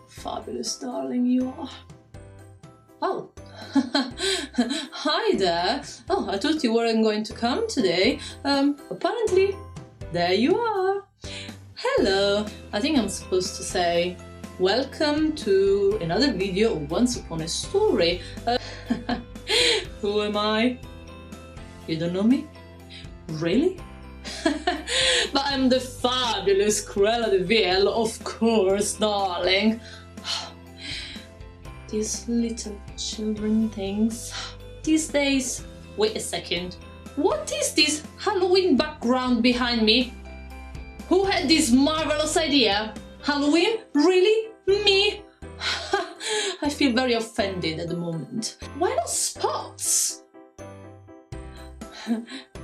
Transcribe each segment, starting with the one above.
Fabulous, darling, you are. Oh, hi there. Oh, I thought you weren't going to come today. Apparently, there you are. Hello. I think I'm supposed to say welcome to another video of Once Upon a Story. Who am I? You don't know me? Really? But I'm the fabulous Cruella de Vil, of course, darling. These little children things. These days... Wait a second. What is this Halloween background behind me? Who had this marvelous idea? Halloween? Really? Me? I feel very offended at the moment. Why not spots?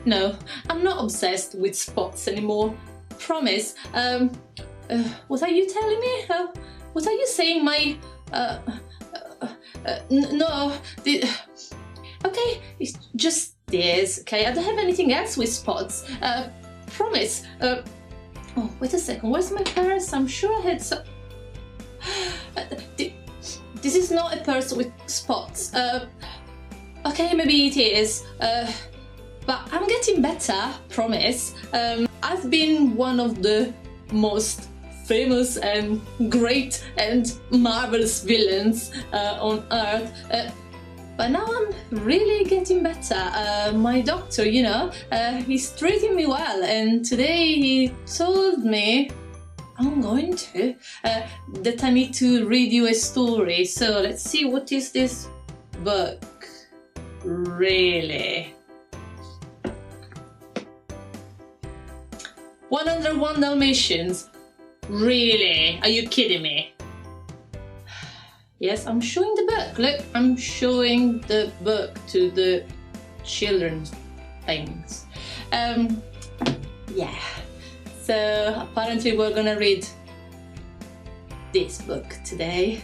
No, I'm not obsessed with spots anymore. Promise. What are you telling me? What are you saying? No. Okay, it's just this. Okay, I don't have anything else with spots. Promise. Oh, wait a second. Where's my purse? I'm sure I had some. This is not a purse with spots. Okay, maybe it is. But I'm getting better, promise. I've been one of the most famous and great and marvelous villains on Earth. But now I'm really getting better. My doctor, he's treating me well, and today he told me I'm going to that I need to read you a story. So let's see, what is this book? Really? 101 Dalmatians? Really? Are you kidding me? Yes, I'm showing the book. Look, I'm showing the book to the children's things. Yeah. So apparently we're gonna read this book today.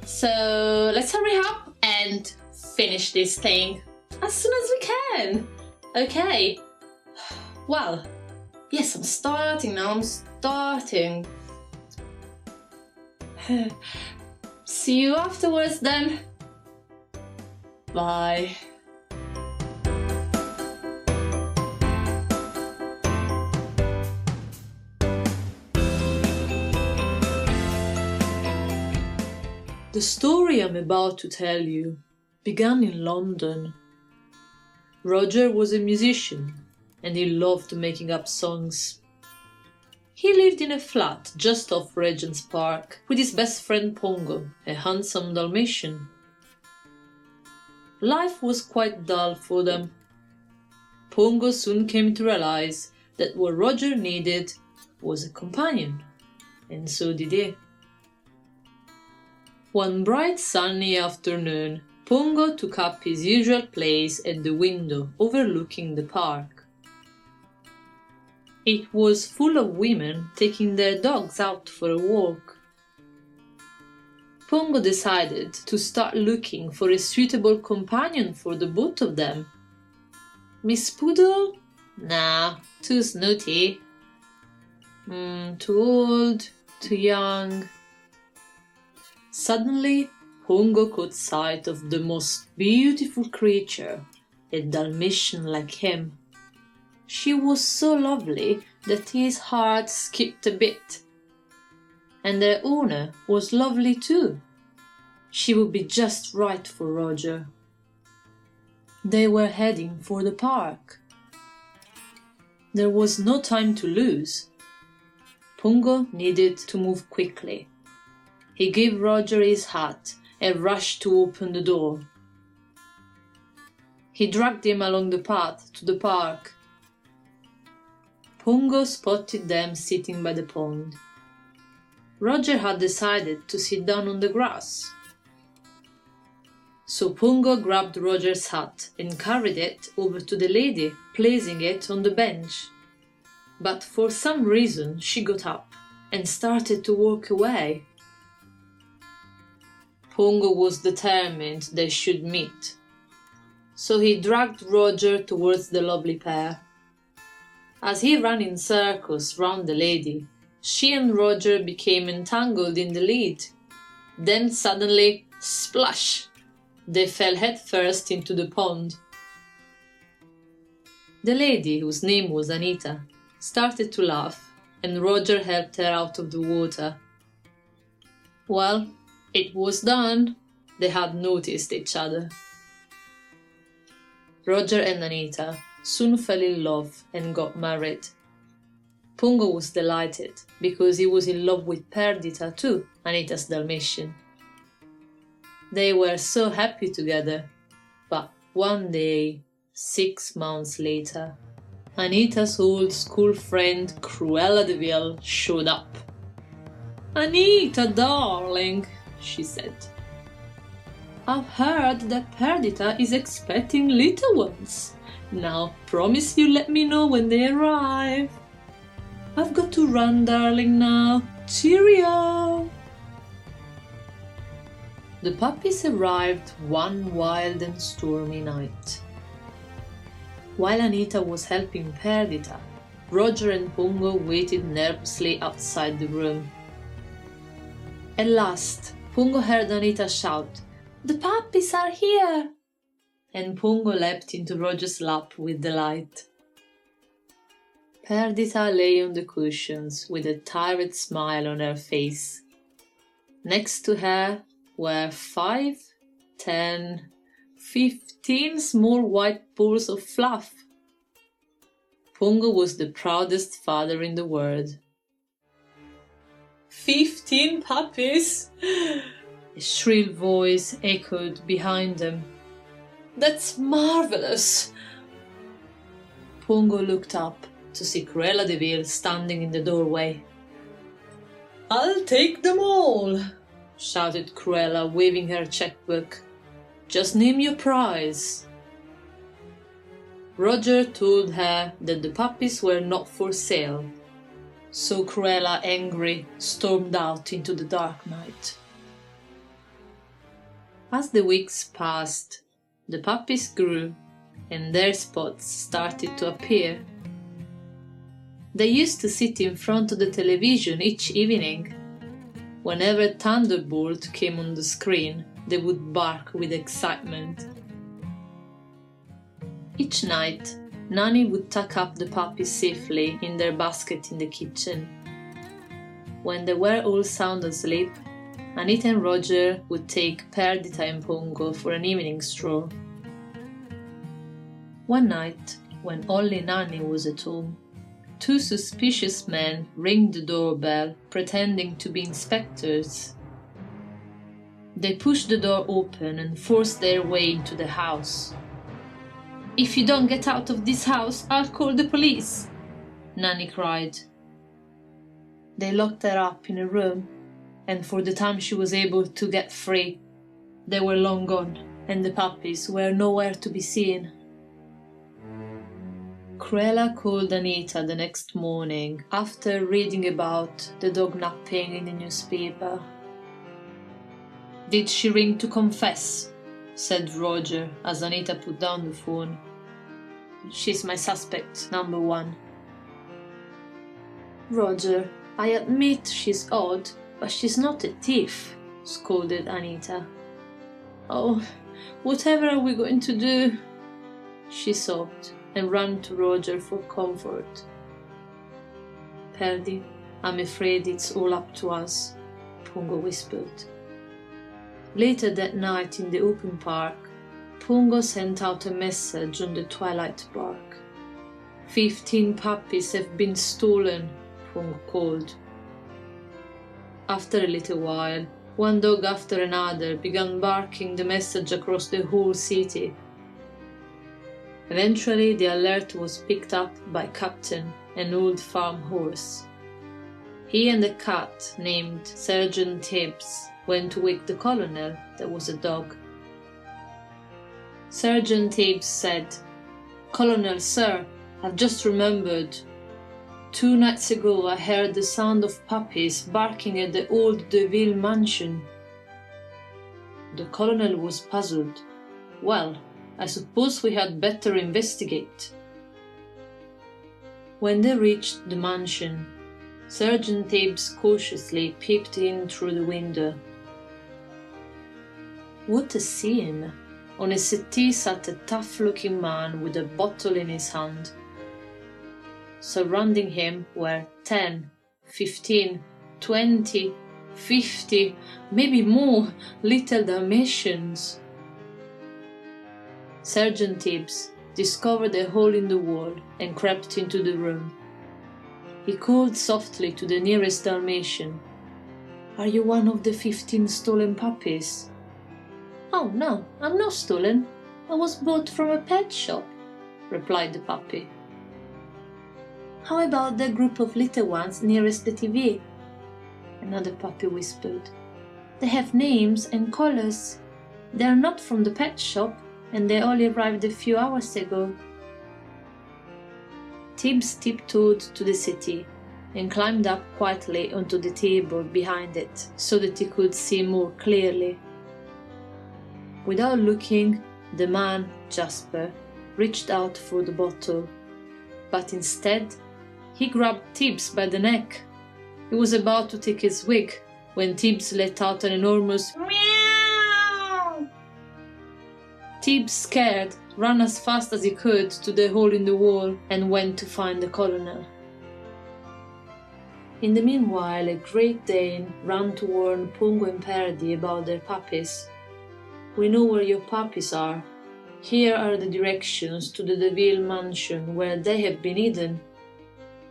So let's hurry up and finish this thing as soon as we can. Okay. Well, yes, I'm starting now. I'm starting. See you afterwards then. Bye. The story I'm about to tell you began in London. Roger was a musician and he loved making up songs. He lived in a flat just off Regent's Park with his best friend Pongo, a handsome Dalmatian. Life was quite dull for them. Pongo soon came to realize that what Roger needed was a companion, and so did he. One bright sunny afternoon, Pongo took up his usual place at the window overlooking the park. It was full of women taking their dogs out for a walk. Pongo decided to start looking for a suitable companion for the both of them. Miss Poodle? Nah, too snooty. Too old, too young. Suddenly, Pongo caught sight of the most beautiful creature, a Dalmatian like him. She was so lovely that his heart skipped a bit. And their owner was lovely too. She would be just right for Roger. They were heading for the park. There was no time to lose. Pongo needed to move quickly. He gave Roger his hat and rushed to open the door. He dragged him along the path to the park. Pongo spotted them sitting by the pond. Roger had decided to sit down on the grass. So Pongo grabbed Roger's hat and carried it over to the lady, placing it on the bench. But for some reason she got up and started to walk away. Pongo was determined they should meet, so he dragged Roger towards the lovely pair. As he ran in circles round the lady, she and Roger became entangled in the lead. Then suddenly, splash! They fell headfirst into the pond. The lady, whose name was Anita, started to laugh, and Roger helped her out of the water. Well, it was done. They had noticed each other. Roger and Anita soon fell in love and got married. Pungo was delighted because he was in love with Perdita too, Anita's Dalmatian. They were so happy together, but one day, 6 months later, Anita's old school friend Cruella de Vil showed up. "Anita, darling," she said, "I've heard that Perdita is expecting little ones. Now promise you let me know when they arrive. I've got to run, darling, now. Cheerio!" The puppies arrived one wild and stormy night. While Anita was helping Perdita, Roger and Pungo waited nervously outside the room. At last, Pungo heard Anita shout, "The puppies are here!" And Pungo leapt into Roger's lap with delight. Perdita lay on the cushions with a tired smile on her face. Next to her were 5, 10, 15 small white balls of fluff. Pungo was the proudest father in the world. 15 puppies! A shrill voice echoed behind them. "That's marvelous!" Pungo looked up to see Cruella de Vil standing in the doorway. "I'll take them all!" shouted Cruella, waving her checkbook. "Just name your prize." Roger told her that the puppies were not for sale, so Cruella, angry, stormed out into the dark night. As the weeks passed, the puppies grew and their spots started to appear. They used to sit in front of the television each evening. Whenever Thunderbolt came on the screen, they would bark with excitement. Each night, Nanny would tuck up the puppies safely in their basket in the kitchen. When they were all sound asleep, Anita and Roger would take Perdita and Pungo for an evening stroll. One night, when only Nanny was at home, 2 suspicious men rang the doorbell, pretending to be inspectors. They pushed the door open and forced their way into the house. "If you don't get out of this house, I'll call the police," Nanny cried. They locked her up in a room, and for the time she was able to get free, they were long gone, and the puppies were nowhere to be seen. Cruella called Anita the next morning after reading about the dog napping in the newspaper. "Did she ring to confess?" said Roger as Anita put down the phone. "She's my suspect, number 1. "Roger, I admit she's odd, but she's not a thief," scolded Anita. "Oh, whatever are we going to do?" she sobbed and ran to Roger for comfort. "Perdy, I'm afraid it's all up to us," Pungo whispered. Later that night in the open park, Pungo sent out a message on the twilight bark. 15 puppies have been stolen," Pungo called. After a little while, one dog after another began barking the message across the whole city. Eventually, the alert was picked up by Captain, an old farm horse. He and a cat named Sergeant Tibbs went to wake the colonel, that was a dog. Sergeant Tibbs said, "Colonel, sir, I've just remembered. 2 nights ago I heard the sound of puppies barking at the old De Vil mansion." The colonel was puzzled. "Well, I suppose we had better investigate." When they reached the mansion, Sergeant Tibbs cautiously peeped in through the window. What a scene! On a settee sat a tough-looking man with a bottle in his hand. Surrounding him were 10, 15, 20, 50, maybe more little Dalmatians. Sergeant Tibbs discovered a hole in the wall and crept into the room. He called softly to the nearest Dalmatian. "Are you one of the 15 stolen puppies?" "Oh no, I'm not stolen. I was bought from a pet shop," replied the puppy. "How about the group of little ones nearest the TV?" Another puppy whispered. "They have names and collars. They are not from the pet shop, and they only arrived a few hours ago." Tibbs tiptoed to the settee and climbed up quietly onto the table behind it so that he could see more clearly. Without looking, the man, Jasper, reached out for the bottle, but instead he grabbed Tibbs by the neck. He was about to take his wig when Tibbs let out an enormous meow. Tibbs, scared, ran as fast as he could to the hole in the wall and went to find the colonel. In the meanwhile, a Great Dane ran to warn Pongo and Perdie about their puppies. "We know where your puppies are. Here are the directions to the Deville mansion where they have been hidden."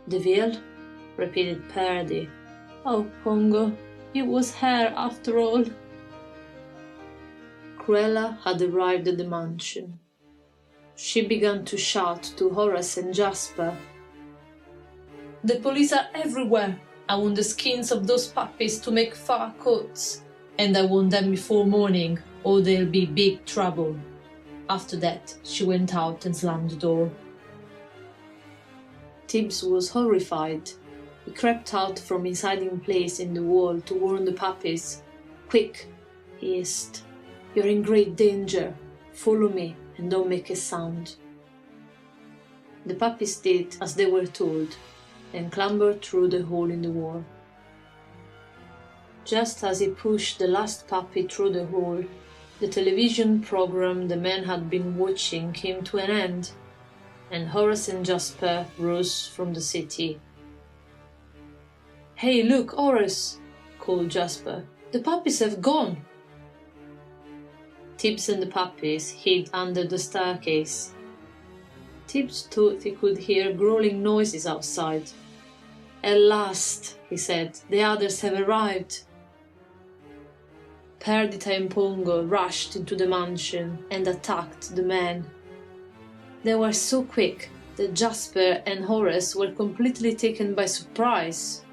"Deville?" repeated Perdie. "Oh, Pongo, it was her after all." Cruella had arrived at the mansion. She began to shout to Horace and Jasper. "The police are everywhere. I want the skins of those puppies to make fur coats, and I want them before morning, or there'll be big trouble." After that, she went out and slammed the door. Tibbs was horrified. He crept out from his hiding place in the wall to warn the puppies. "Quick," he hissed. "You're in great danger. Follow me and don't make a sound." The puppies did as they were told and clambered through the hole in the wall. Just as he pushed the last puppy through the hole, the television program the men had been watching came to an end, and Horace and Jasper rose from the settee. "Hey, look, Horace!" called Jasper. "The puppies have gone!" Tibbs and the puppies hid under the staircase. Tibbs thought he could hear growling noises outside. "At last," he said, "the others have arrived." Perdita and Pongo rushed into the mansion and attacked the men. They were so quick that Jasper and Horace were completely taken by surprise.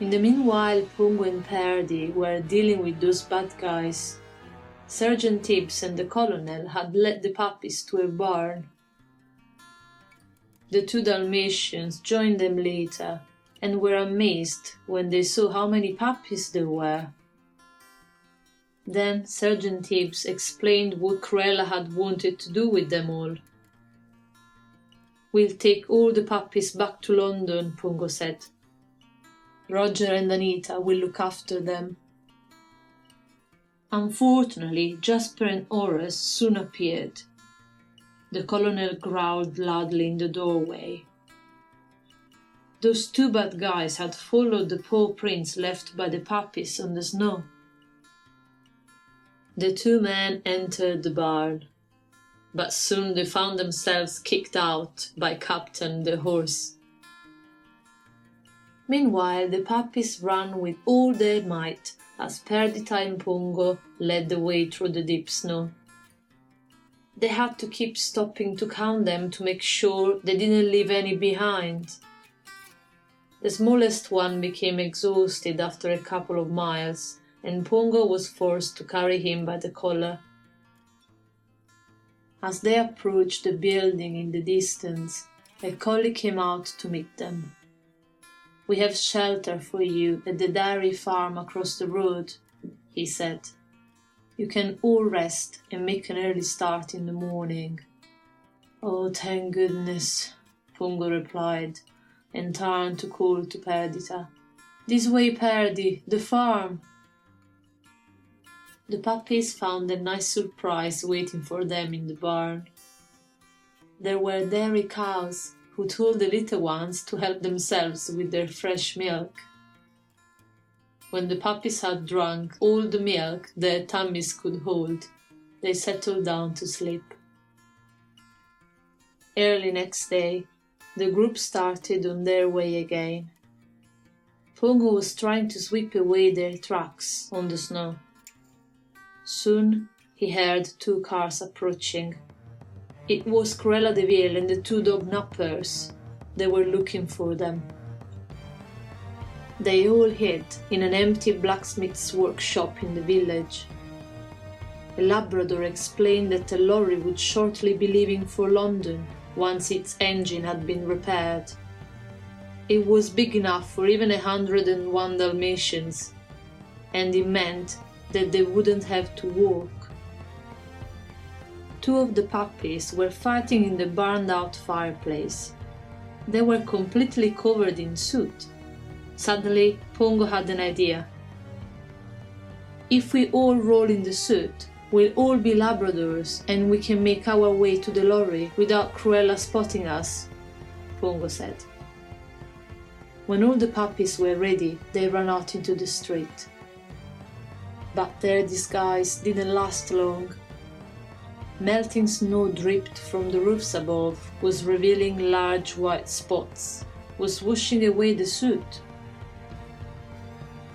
In the meanwhile, Pongo and Perdie were dealing with those bad guys. Sergeant Tibbs and the colonel had led the puppies to a barn. The 2 Dalmatians joined them later and were amazed when they saw how many puppies there were. Then Sergeant Tibbs explained what Cruella had wanted to do with them all. "We'll take all the puppies back to London," Pongo said. "Roger and Anita will look after them." Unfortunately, Jasper and Horace soon appeared. The colonel growled loudly in the doorway. Those 2 bad guys had followed the paw prints left by the puppies on the snow. The 2 men entered the barn, but soon they found themselves kicked out by Captain the horse. Meanwhile, the puppies ran with all their might as Perdita and Pongo led the way through the deep snow. They had to keep stopping to count them to make sure they didn't leave any behind. The smallest one became exhausted after a couple of miles, and Pongo was forced to carry him by the collar. As they approached the building in the distance, a collie came out to meet them. "We have shelter for you at the dairy farm across the road," he said. "You can all rest and make an early start in the morning." "Oh, thank goodness," Pongo replied, and turned to call to Perdita. "This way, Perdi, the farm!" The puppies found a nice surprise waiting for them in the barn. There were dairy cows, who told the little ones to help themselves with their fresh milk. When the puppies had drunk all the milk their tummies could hold, they settled down to sleep. Early next day, the group started on their way again. Pongo was trying to sweep away their tracks on the snow. Soon he heard 2 cars approaching. It was Cruella de Vil and the 2 dog nappers. They were looking for them. They all hid in an empty blacksmith's workshop in the village. A Labrador explained that a lorry would shortly be leaving for London once its engine had been repaired. It was big enough for even 101 Dalmatians, and it meant that they wouldn't have to walk. 2 of the puppies were fighting in the burned-out fireplace. They were completely covered in soot. Suddenly, Pongo had an idea. "If we all roll in the soot, we'll all be Labradors and we can make our way to the lorry without Cruella spotting us," Pongo said. When all the puppies were ready, they ran out into the street. But their disguise didn't last long. Melting snow dripped from the roofs above, was revealing large white spots, was washing away the soot.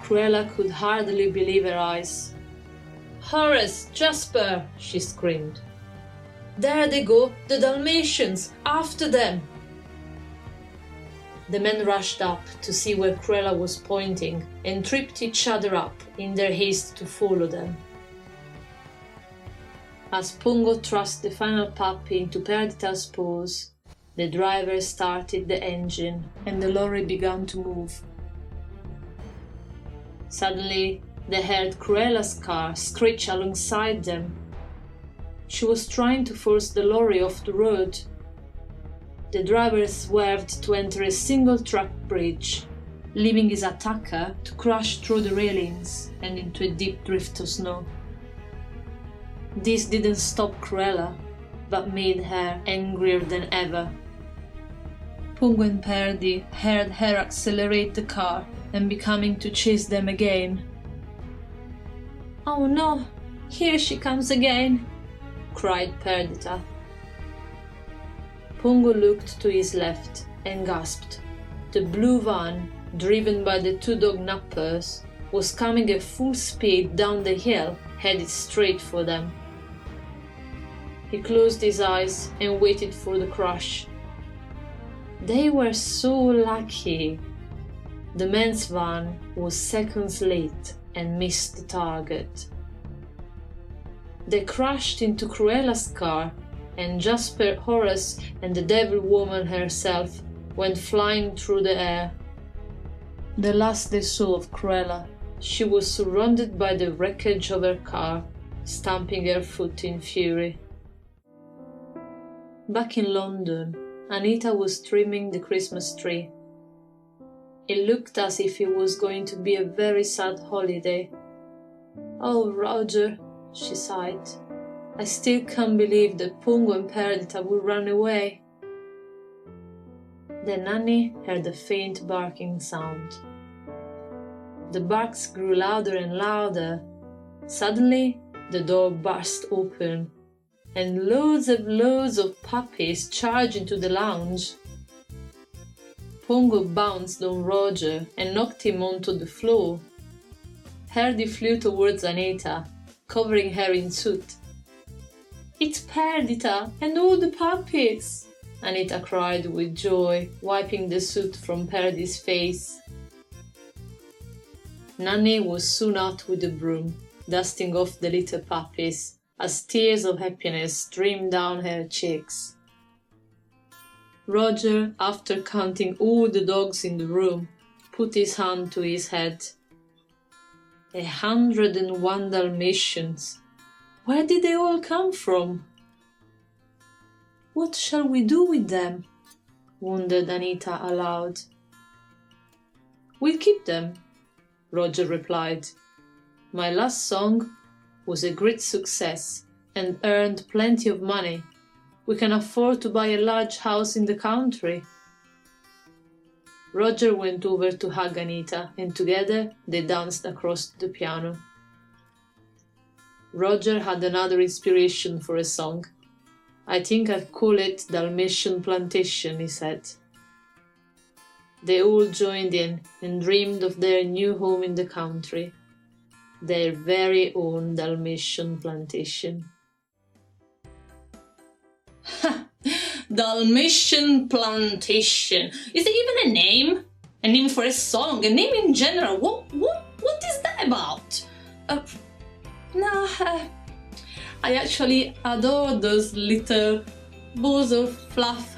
Cruella could hardly believe her eyes. "Horace, Jasper!" she screamed. "There they go, the Dalmatians! After them!" The men rushed up to see where Cruella was pointing and tripped each other up in their haste to follow them. As Pongo thrust the final puppy into Perdita's paws, the driver started the engine and the lorry began to move. Suddenly, they heard Cruella's car screech alongside them. She was trying to force the lorry off the road. The driver swerved to enter a single-track bridge, leaving his attacker to crash through the railings and into a deep drift of snow. This didn't stop Cruella, but made her angrier than ever. Pongo and Perdi heard her accelerate the car and becoming to chase them again. "Oh no, here she comes again!" cried Perdita. Pongo looked to his left and gasped. The blue van, driven by the 2 dog nappers, was coming at full speed down the hill, headed straight for them. He closed his eyes and waited for the crash. They were so lucky. The men's van was seconds late and missed the target. They crashed into Cruella's car, and Jasper, Horace, and the Devil Woman herself went flying through the air. The last they saw of Cruella, she was surrounded by the wreckage of her car, stamping her foot in fury. Back in London, Anita was trimming the Christmas tree. It looked as if it was going to be a very sad holiday. "Oh, Roger," she sighed. "I still can't believe that Pongo and Perdita would run away." Then Annie heard a faint barking sound. The barks grew louder and louder. Suddenly, the door burst open, and loads of puppies charged into the lounge. Pongo bounced on Roger and knocked him onto the floor. Perdi flew towards Anita, covering her in soot. "It's Perdita and all the puppies!" Anita cried with joy, wiping the soot from Perdi's face. Nanny was soon out with a broom, dusting off the little puppies, as tears of happiness streamed down her cheeks. Roger, after counting all the dogs in the room, put his hand to his head. 101 Dalmatians. Where did they all come from? "What shall we do with them?" wondered Anita aloud. We'll keep them, Roger replied. My last song was a great success and earned plenty of money. We can afford to buy a large house in the country. Roger went over to hug Anita, and together they danced across the piano. Roger had another inspiration for a song. I think I'd call it Dalmatian Plantation, he said. They all joined in and dreamed of their new home in the country, their very own Dalmatian plantation. Dalmatian Plantation. Is there even a name? A name for a song? A name in general? What is that about? I actually adore those little balls of fluff.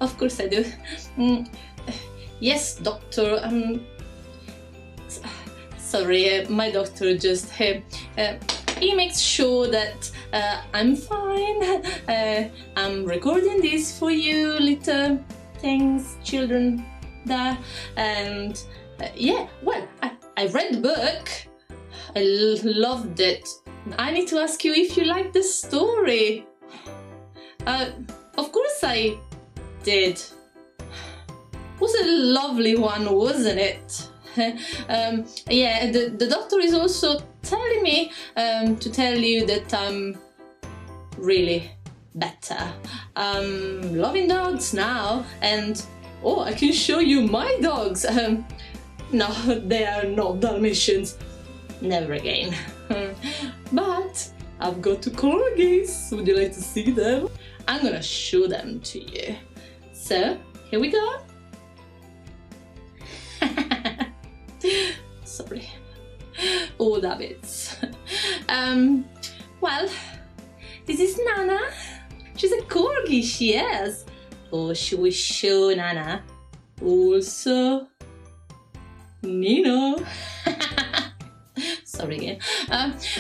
Of course I do. Yes, doctor. Sorry, my doctor just he makes sure that I'm fine. I'm recording this for you, little things, children there. And yeah, well, I read the book. I loved it. I need to ask you if you like the story. Of course I did. It was a lovely one, wasn't it? Yeah, the doctor is also telling me to tell you that I'm really better. I'm loving dogs now, and oh, I can show you my dogs. No, they are not Dalmatians. Never again. But I've got two corgis. Would you like to see them? I'm gonna show them to you. So, here we go. Sorry. Old habits. Well, this is Nana. She's a corgi, she is. Oh, should we show Nana? Also, Nino. Sorry again.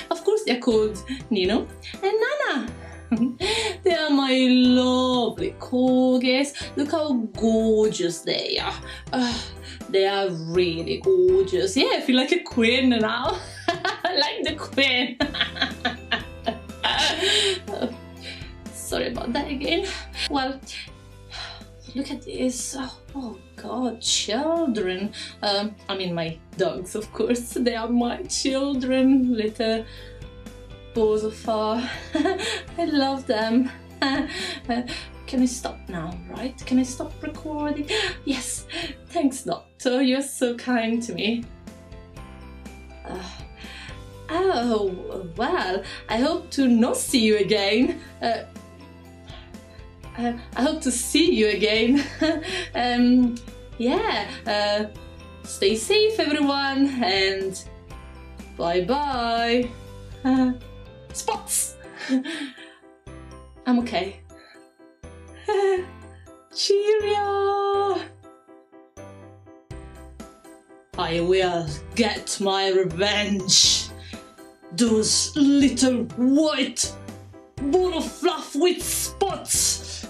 Of course they're called Nino and Nana. They are my lovely corgis. Look how gorgeous they are. They are really gorgeous. Yeah, I feel like a queen now. I like the queen. Sorry about that again. Well, look at this. Oh God, children. I mean my dogs, of course. They are my children, little balls of fur. I love them. Can I stop now, right? Can I stop recording? Yes, thanks, doctor. You're so kind to me. Oh, well, I hope to not see you again. I hope to see you again. Yeah, stay safe, everyone, and bye-bye. Spots! I'm okay. Cheerio! I will get my revenge. Those little white ball of fluff with spots.